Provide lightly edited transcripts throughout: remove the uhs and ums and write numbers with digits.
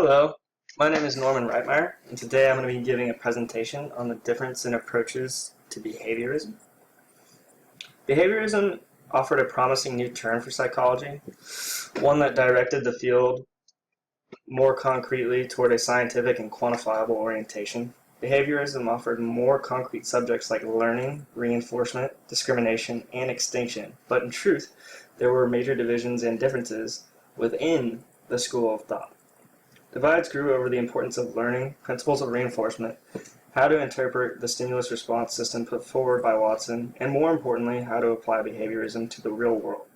Hello, my name is Norman Reitmeyer, and today I'm going to be giving a presentation on the difference in approaches to behaviorism. Behaviorism offered a promising new turn for psychology, one that directed the field more concretely toward a scientific and quantifiable orientation. Behaviorism offered more concrete subjects like learning, reinforcement, discrimination, and extinction, but in truth, there were major divisions and differences within the school of thought. Divides grew over the importance of learning, principles of reinforcement, how to interpret the stimulus response system put forward by Watson, and more importantly, how to apply behaviorism to the real world.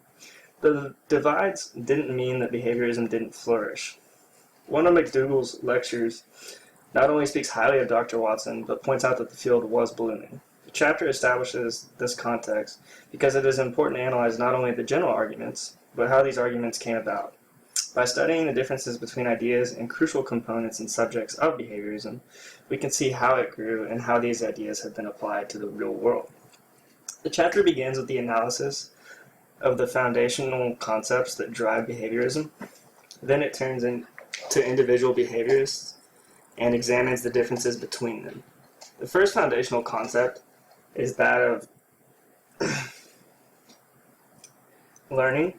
The divides didn't mean that behaviorism didn't flourish. One of McDougall's lectures not only speaks highly of Dr. Watson, but points out that the field was blooming. The chapter establishes this context because it is important to analyze not only the general arguments, but how these arguments came about. By studying the differences between ideas and crucial components and subjects of behaviorism, we can see how it grew and how these ideas have been applied to the real world. The chapter begins with the analysis of the foundational concepts that drive behaviorism. Then it turns into individual behaviors and examines the differences between them. The first foundational concept is that of learning.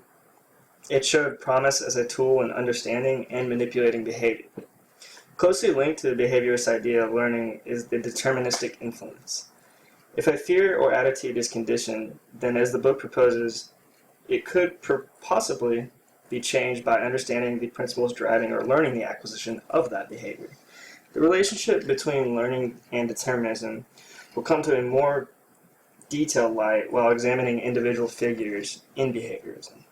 It showed promise as a tool in understanding and manipulating behavior. Closely linked to the behaviorist idea of learning is the deterministic influence. If a fear or attitude is conditioned, then as the book proposes, it could possibly be changed by understanding the principles driving or learning the acquisition of that behavior. The relationship between learning and determinism will come to a more detailed light while examining individual figures in behaviorism.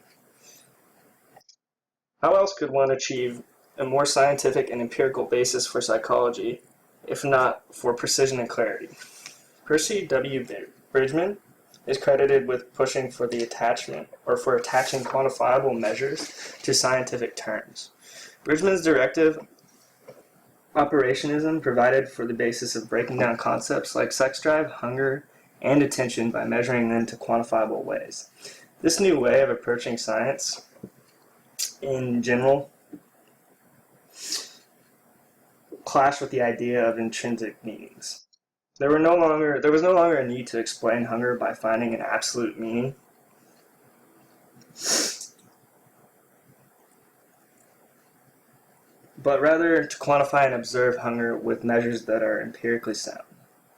How else could one achieve a more scientific and empirical basis for psychology, if not for precision and clarity? Percy W. Bridgman is credited with pushing for the attachment, or for attaching quantifiable measures to scientific terms. Bridgman's directive operationism provided for the basis of breaking down concepts like sex drive, hunger, and attention by measuring them to quantifiable ways. This new way of approaching science in general clash with the idea of intrinsic meanings. There was no longer a need to explain hunger by finding an absolute meaning, but rather to quantify and observe hunger with measures that are empirically sound.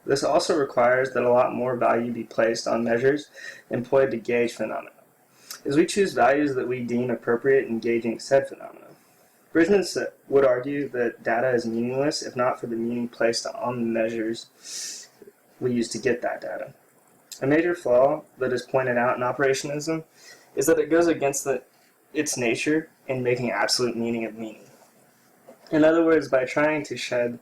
This also requires that a lot more value be placed on measures employed to gauge phenomena, as we choose values that we deem appropriate in gauging said phenomena. Bridgman would argue that data is meaningless if not for the meaning placed on the measures we use to get that data. A major flaw that is pointed out in operationism is that it goes against its nature in making absolute meaning of meaning. In other words, by trying to shed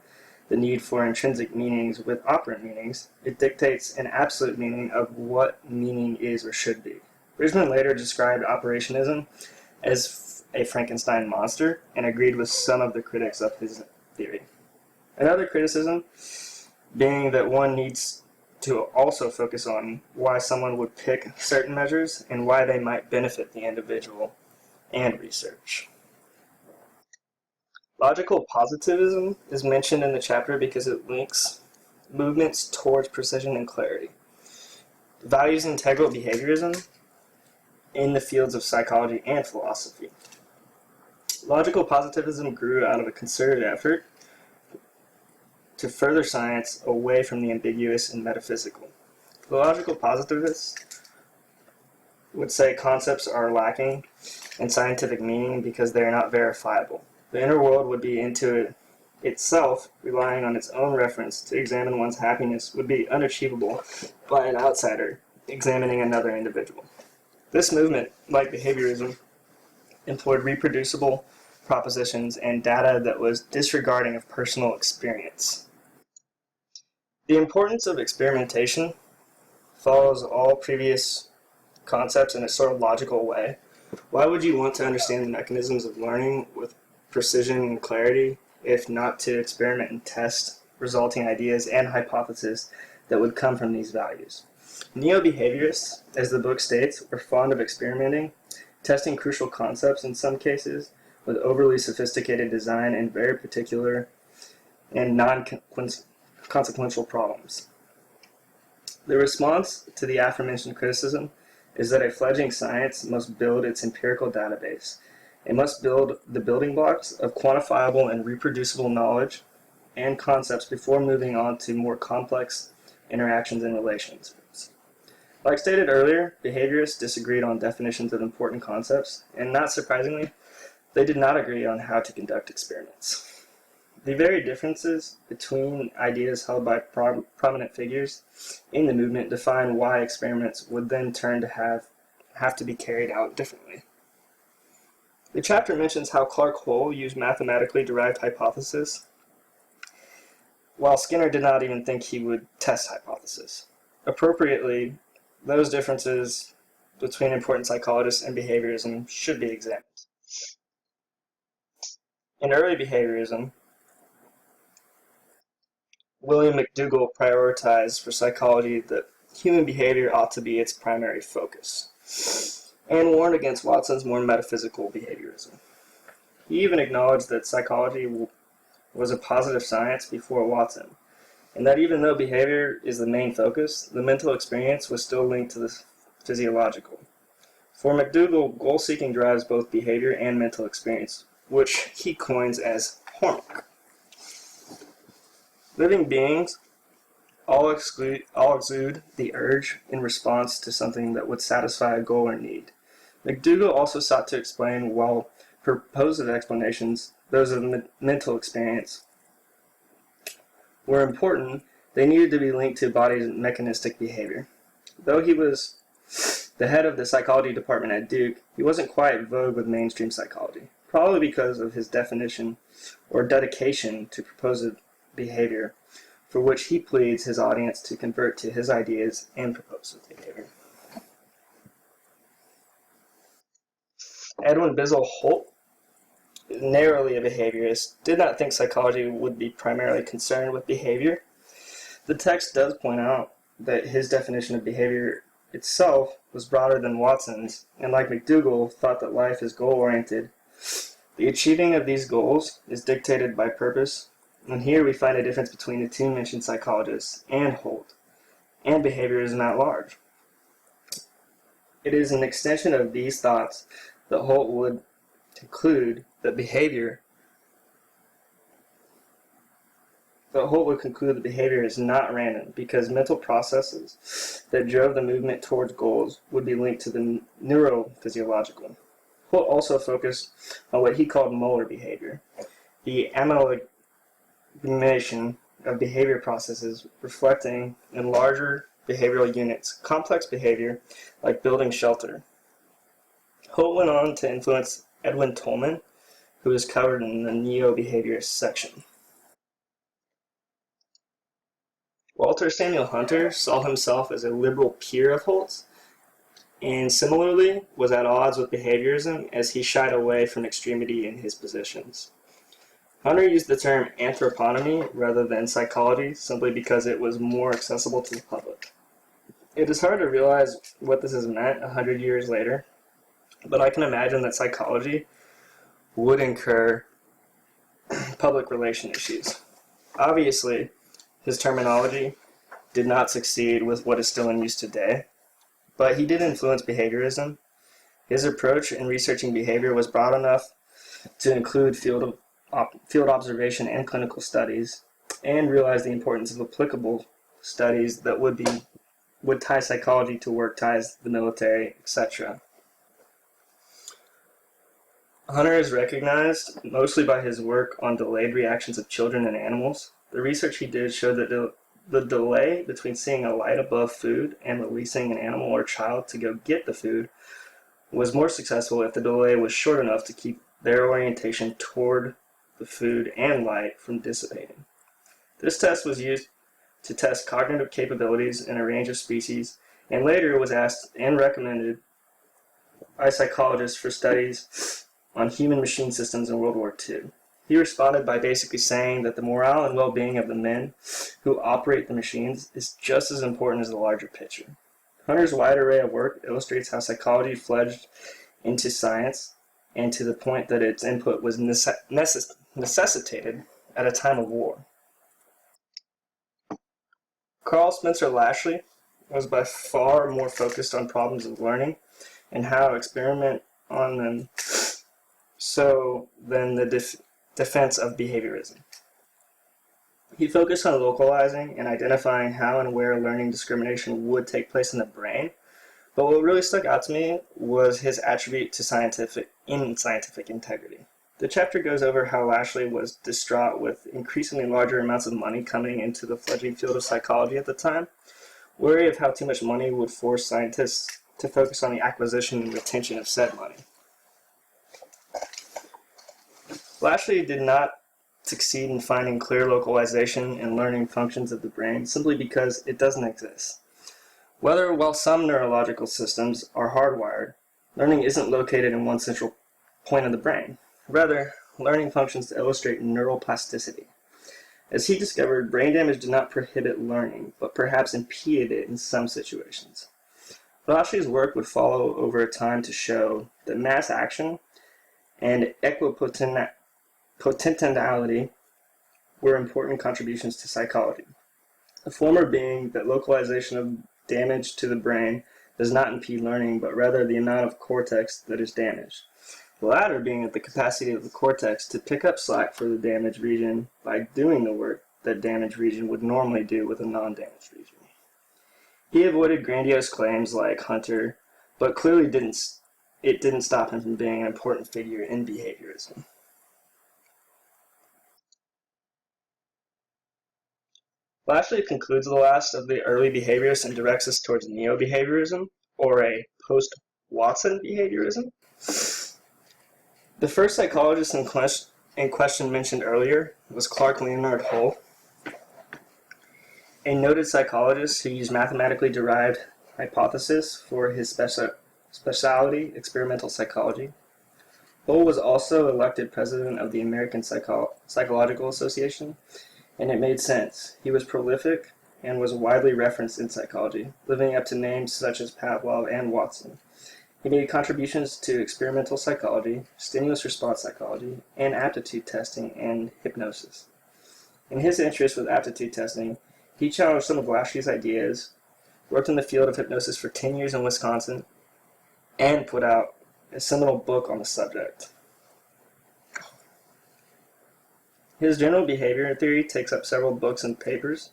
the need for intrinsic meanings with operant meanings, it dictates an absolute meaning of what meaning is or should be. Bridgman later described operationism as a Frankenstein monster and agreed with some of the critics of his theory. Another criticism being that one needs to also focus on why someone would pick certain measures and why they might benefit the individual and research. Logical positivism is mentioned in the chapter because it links movements towards precision and clarity. It values integral behaviorism in the fields of psychology and philosophy. Logical positivism grew out of a concerted effort to further science away from the ambiguous and metaphysical. The logical positivists would say concepts are lacking in scientific meaning because they are not verifiable. The inner world would be into itself, relying on its own reference to examine one's happiness would be unachievable by an outsider examining another individual. This movement, like behaviorism, employed reproducible propositions and data that was disregarding of personal experience. The importance of experimentation follows all previous concepts in a sort of logical way. Why would you want to understand the mechanisms of learning with precision and clarity if not to experiment and test resulting ideas and hypotheses that would come from these values? Neo-behaviorists, as the book states, were fond of experimenting, testing crucial concepts in some cases, with overly sophisticated design and very particular and non-consequential problems. The response to the aforementioned criticism is that a fledgling science must build its empirical database. It must build the building blocks of quantifiable and reproducible knowledge and concepts before moving on to more complex interactions and relations. Like stated earlier, behaviorists disagreed on definitions of important concepts, and not surprisingly, they did not agree on how to conduct experiments. The very differences between ideas held by prominent figures in the movement define why experiments would then turn to have to be carried out differently. The chapter mentions how Clark Hull used mathematically derived hypotheses, while Skinner did not even think he would test hypotheses. Appropriately, those differences between important psychologists and behaviorism should be examined. In early behaviorism, William McDougall prioritized for psychology that human behavior ought to be its primary focus, and warned against Watson's more metaphysical behaviorism. He even acknowledged that psychology was a positive science before Watson, and that even though behavior is the main focus, the mental experience was still linked to the physiological. For McDougall, goal-seeking drives both behavior and mental experience, which he coins as hormone. Living beings all exude the urge in response to something that would satisfy a goal or need. McDougall also sought to explain, while purposive explanations, those of mental experience, were important, they needed to be linked to body's mechanistic behavior. Though he was the head of the psychology department at Duke, he wasn't quite vogue with mainstream psychology, probably because of his definition or dedication to purposive behavior, for which he pleads his audience to convert to his ideas and purposive behavior. Edwin Bizzle Holt, narrowly a behaviorist, did not think psychology would be primarily concerned with behavior. The text does point out that his definition of behavior itself was broader than Watson's, and like McDougall, thought that life is goal-oriented. The achieving of these goals is dictated by purpose, and here we find a difference between the two mentioned psychologists and Holt, and behaviorism at large. It is an extension of these thoughts that Holt would conclude that behavior is not random, because mental processes that drove the movement towards goals would be linked to the neurophysiological. Holt also focused on what he called molar behavior, the amalgamation of behavior processes reflecting in larger behavioral units, complex behavior like building shelter. Holt went on to influence Edwin Tolman, who is covered in the neo-behaviorist section. Walter Samuel Hunter saw himself as a liberal peer of Holt's, and similarly was at odds with behaviorism as he shied away from extremity in his positions. Hunter used the term anthroponomy rather than psychology simply because it was more accessible to the public. It is hard to realize what this has meant 100 years later, but I can imagine that psychology would incur public relation issues. Obviously, his terminology did not succeed with what is still in use today, but he did influence behaviorism. His approach in researching behavior was broad enough to include field observation and clinical studies, and realize the importance of applicable studies that would tie psychology to work ties, the military, etc. Hunter is recognized mostly by his work on delayed reactions of children and animals. The research he did showed that the delay between seeing a light above food and releasing an animal or child to go get the food was more successful if the delay was short enough to keep their orientation toward the food and light from dissipating. This test was used to test cognitive capabilities in a range of species, and later was asked and recommended by psychologists for studies on human-machine systems in World War II. He responded by basically saying that the morale and well-being of the men who operate the machines is just as important as the larger picture. Hunter's wide array of work illustrates how psychology fledged into science and to the point that its input was necessitated at a time of war. Carl Spencer Lashley was by far more focused on problems of learning and how to experiment on them so than the defense of behaviorism. He focused on localizing and identifying how and where learning discrimination would take place in the brain, but what really stuck out to me was his attribute to scientific integrity. The chapter goes over how Lashley was distraught with increasingly larger amounts of money coming into the fledgling field of psychology at the time, worry of how too much money would force scientists to focus on the acquisition and retention of said money. Lashley did not succeed in finding clear localization and learning functions of the brain simply because it doesn't exist. While some neurological systems are hardwired, learning isn't located in one central point of the brain. Rather, learning functions to illustrate neural plasticity. As he discovered, brain damage did not prohibit learning, but perhaps impeded it in some situations. Lashley's work would follow over time to show that mass action and equipotentiality were important contributions to psychology. The former being that localization of damage to the brain does not impede learning, but rather the amount of cortex that is damaged. The latter being that the capacity of the cortex to pick up slack for the damaged region by doing the work that damaged region would normally do with a non-damaged region. He avoided grandiose claims like Hunter, but clearly it didn't stop him from being an important figure in behaviorism. Lashley concludes the last of the early behaviorists and directs us towards neo-behaviorism, or a post-Watson behaviorism. The first psychologist in question mentioned earlier was Clark Leonard Hull, a noted psychologist who used mathematically derived hypothesis for his specialty, experimental psychology. Hull was also elected president of the American Psychological Association, and it made sense. He was prolific and was widely referenced in psychology, living up to names such as Pavlov and Watson. He made contributions to experimental psychology, stimulus-response psychology, and aptitude testing and hypnosis. In his interest with aptitude testing, he challenged some of Lashley's ideas, worked in the field of hypnosis for 10 years in Wisconsin, and put out a seminal book on the subject. His general behavior theory takes up several books and papers.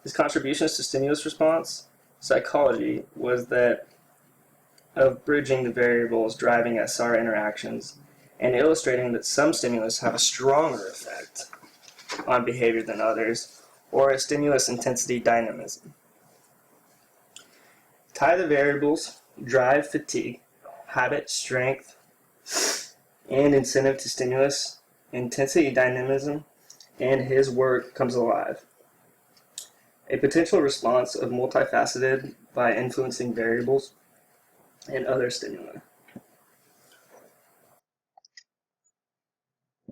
His contributions to stimulus response psychology was that of bridging the variables driving SR interactions and illustrating that some stimulus have a stronger effect on behavior than others, or a stimulus intensity dynamism. Tie the variables, drive, fatigue, habit, strength, and incentive to stimulus, intensity dynamism, and his work comes alive. A potential response of multifaceted by influencing variables and other stimuli.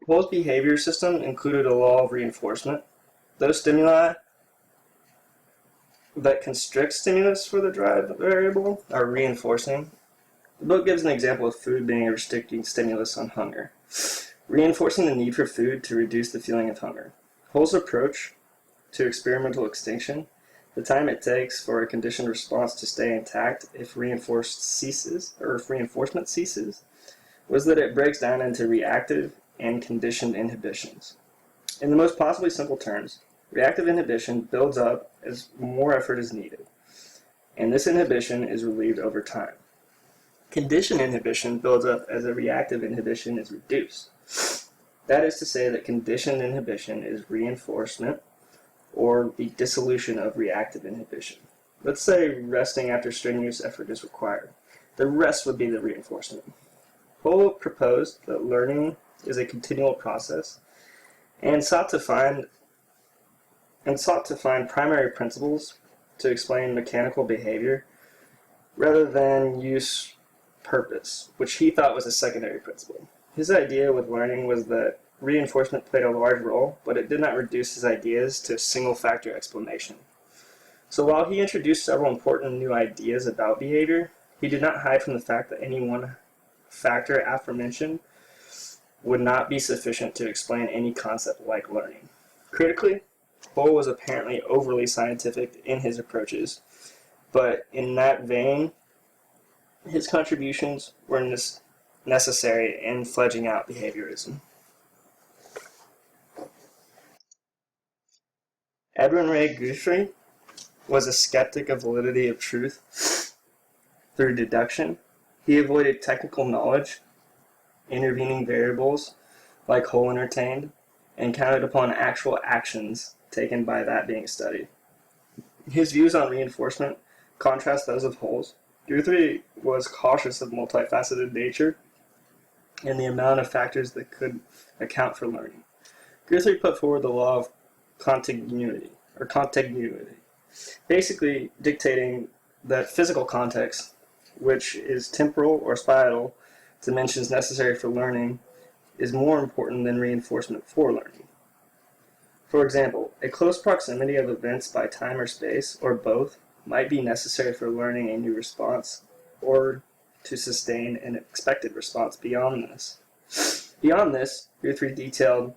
Hull's behavior system included a law of reinforcement. Those stimuli that constrict stimulus for the drive variable are reinforcing. The book gives an example of food being a restricting stimulus on hunger, reinforcing the need for food to reduce the feeling of hunger. Hull's approach to experimental extinction, the time it takes for a conditioned response to stay intact if reinforcement ceases, was that it breaks down into reactive and conditioned inhibitions. In the most possibly simple terms, reactive inhibition builds up as more effort is needed, and this inhibition is relieved over time. Conditioned inhibition builds up as a reactive inhibition is reduced. That is to say that conditioned inhibition is reinforcement or the dissolution of reactive inhibition. Let's say resting after strenuous effort is required. The rest would be the reinforcement. Hull proposed that learning is a continual process and sought to find primary principles to explain mechanical behavior rather than use purpose, which he thought was a secondary principle. His idea with learning was that reinforcement played a large role, but it did not reduce his ideas to a single-factor explanation. So while he introduced several important new ideas about behavior, he did not hide from the fact that any one factor aforementioned would not be sufficient to explain any concept like learning. Critically, Hull was apparently overly scientific in his approaches, but in that vein, his contributions were necessary in fledging out behaviorism. Edwin Ray Guthrie was a skeptic of validity of truth through deduction. He avoided technical knowledge, intervening variables like Hull entertained, and counted upon actual actions taken by that being studied. His views on reinforcement contrast those of Hull's. Guthrie was cautious of multifaceted nature and the amount of factors that could account for learning. Guthrie put forward the law of contiguity, basically dictating that physical context, which is temporal or spatial dimensions necessary for learning, is more important than reinforcement for learning. For example, a close proximity of events by time or space, or both, might be necessary for learning a new response, or to sustain an expected response beyond this. Beyond this, Guthrie detailed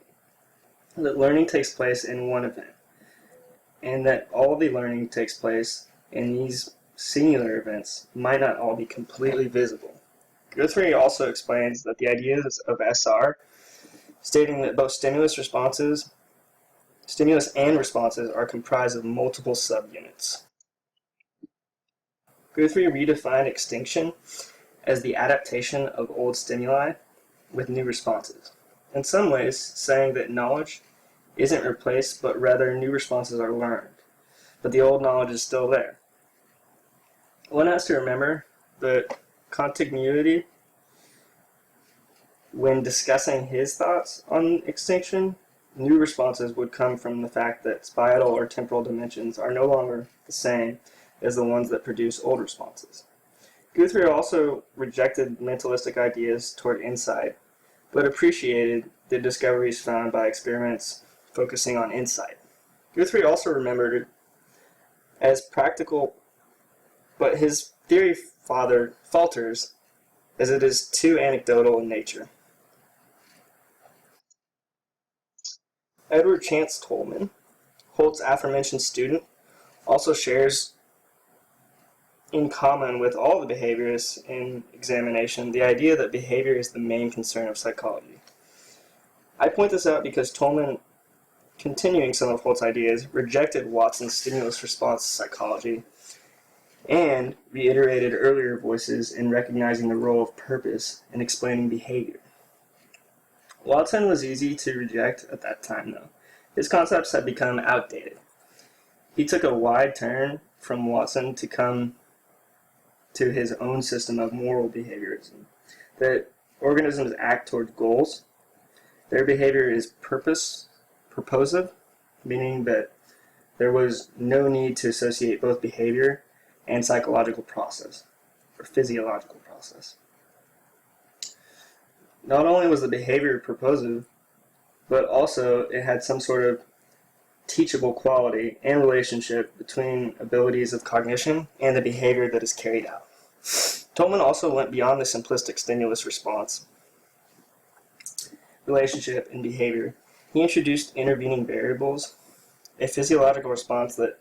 that learning takes place in one event, and that all the learning takes place in these singular events might not all be completely visible. Guthrie also explains that the ideas of SR, stating that both stimulus and responses are comprised of multiple subunits. Guthrie redefined extinction as the adaptation of old stimuli with new responses, in some ways saying that knowledge isn't replaced, but rather new responses are learned, but the old knowledge is still there. One has to remember that contiguity, when discussing his thoughts on extinction, new responses would come from the fact that spatial or temporal dimensions are no longer the same as the ones that produce old responses. Guthrie also rejected mentalistic ideas toward insight, but appreciated the discoveries found by experiments focusing on insight. Guthrie also remembered it as practical, but his theory falters as it is too anecdotal in nature. Edward Chance Tolman, Holt's aforementioned student, also shares in common with all the behaviorists in examination the idea that behavior is the main concern of psychology. I point this out because Tolman, continuing some of Holt's ideas, rejected Watson's stimulus-response psychology and reiterated earlier voices in recognizing the role of purpose in explaining behavior. Watson was easy to reject at that time, though. His concepts had become outdated. He took a wide turn from Watson to come to his own system of moral behaviorism, that organisms act toward goals. Their behavior is purposive, meaning that there was no need to associate both behavior and psychological process, or physiological process. Not only was the behavior purposive, but also it had some sort of teachable quality and relationship between abilities of cognition and the behavior that is carried out. Tolman also went beyond the simplistic stimulus-response relationship in behavior. He introduced intervening variables, a physiological response that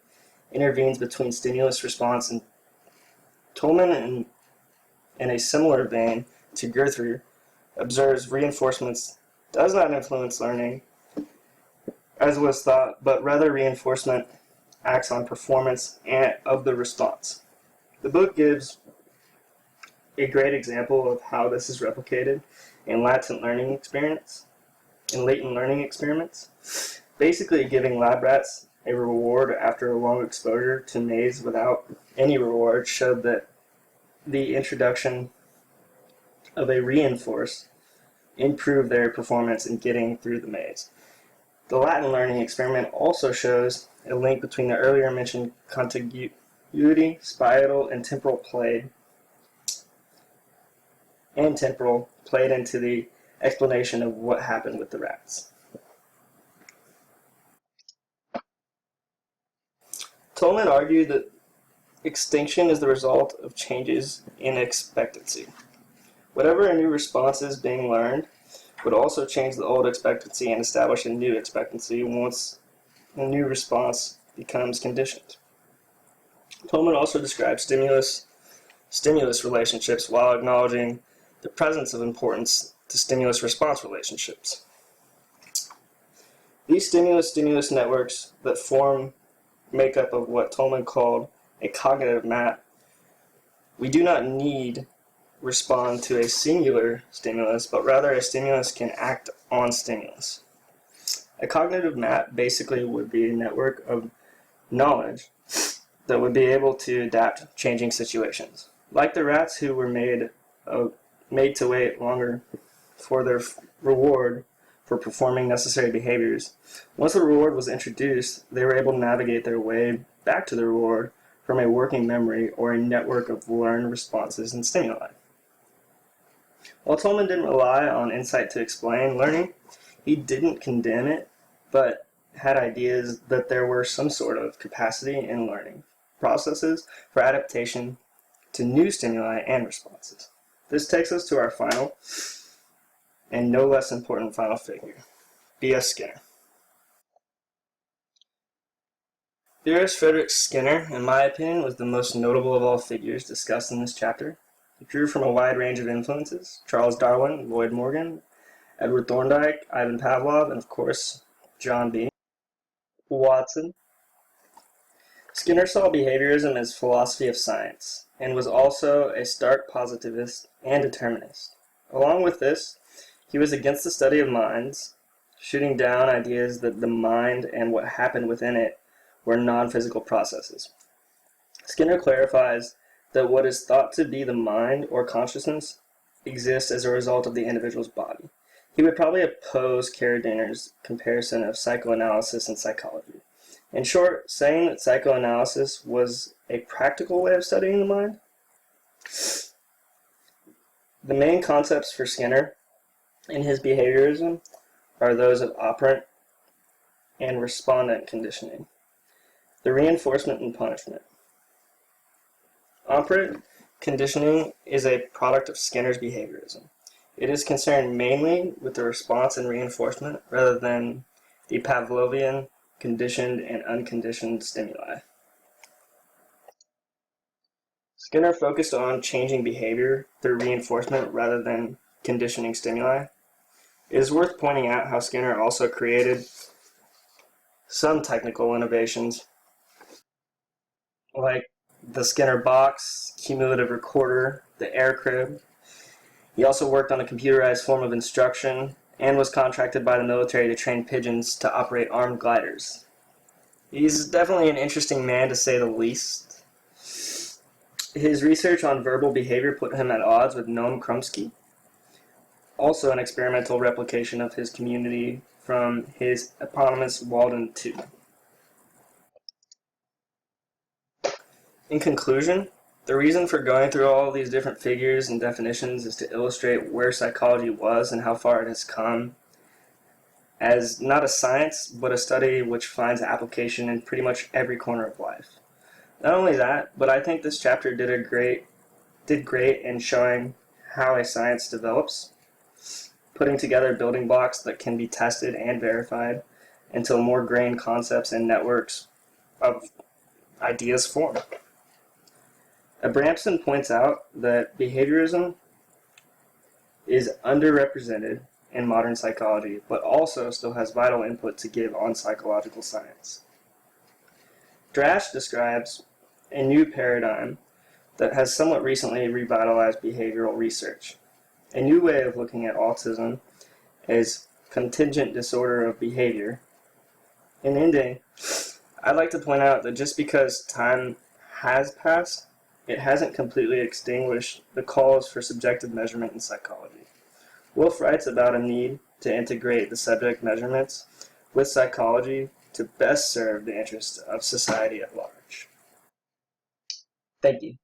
intervenes between stimulus response, and Tolman, in a similar vein to Guthrie, observes reinforcements does not influence learning, as was thought, but rather reinforcement acts on performance of the response. The book gives a great example of how this is replicated in latent learning experiments, basically giving lab rats a reward after a long exposure to maze without any reward showed that the introduction of a reinforce improved their performance in getting through the maze. The Latin learning experiment also shows a link between the earlier mentioned contiguity, spatial, and temporal played into the explanation of what happened with the rats. Tolman argued that extinction is the result of changes in expectancy. Whatever a new response is being learned would also change the old expectancy and establish a new expectancy once a new response becomes conditioned. Tolman also describes stimulus relationships while acknowledging the presence of importance to stimulus-response relationships. These stimulus-stimulus networks that form makeup of what Tolman called a cognitive map, we do not need respond to a singular stimulus, but rather a stimulus can act on stimulus. A cognitive map basically would be a network of knowledge that would be able to adapt to changing situations. Like the rats who were made to wait longer for their reward for performing necessary behaviors, once the reward was introduced, they were able to navigate their way back to the reward from a working memory or a network of learned responses and stimuli. While Tolman didn't rely on insight to explain learning, he didn't condemn it, but had ideas that there were some sort of capacity in learning processes for adaptation to new stimuli and responses. This takes us to our final and no less important final figure, B.S. Skinner. Theorist Frederick Skinner, in my opinion, was the most notable of all figures discussed in this chapter. He drew from a wide range of influences: Charles Darwin, Lloyd Morgan, Edward Thorndike, Ivan Pavlov, and of course, John B. Watson. Skinner saw behaviorism as philosophy of science, and was also a stark positivist and determinist. Along with this, he was against the study of minds, shooting down ideas that the mind and what happened within it were non-physical processes. Skinner clarifies that what is thought to be the mind or consciousness exists as a result of the individual's body. He would probably oppose Carradiner's comparison of psychoanalysis and psychology. In short, saying that psychoanalysis was a practical way of studying the mind. The main concepts for Skinner in his behaviorism are those of operant and respondent conditioning, the reinforcement and punishment. Operant conditioning is a product of Skinner's behaviorism. It is concerned mainly with the response and reinforcement rather than the Pavlovian conditioned and unconditioned stimuli. Skinner focused on changing behavior through reinforcement rather than conditioning stimuli. It is worth pointing out how Skinner also created some technical innovations, like the Skinner box, cumulative recorder, the air crib. He also worked on a computerized form of instruction and was contracted by the military to train pigeons to operate armed gliders. He's definitely an interesting man, to say the least. His research on verbal behavior put him at odds with Noam Chomsky, also an experimental replication of his community from his eponymous Walden tube. In conclusion, the reason for going through all of these different figures and definitions is to illustrate where psychology was and how far it has come, as not a science, but a study which finds application in pretty much every corner of life. Not only that, but I think this chapter did great in showing how a science develops, putting together building blocks that can be tested and verified until more grained concepts and networks of ideas form. Abramson points out that behaviorism is underrepresented in modern psychology, but also still has vital input to give on psychological science. Drash describes a new paradigm that has somewhat recently revitalized behavioral research. A new way of looking at autism is contingent disorder of behavior. In ending, I'd like to point out that just because time has passed, it hasn't completely extinguished the calls for subjective measurement in psychology. Wolf writes about a need to integrate the subject measurements with psychology to best serve the interests of society at large. Thank you.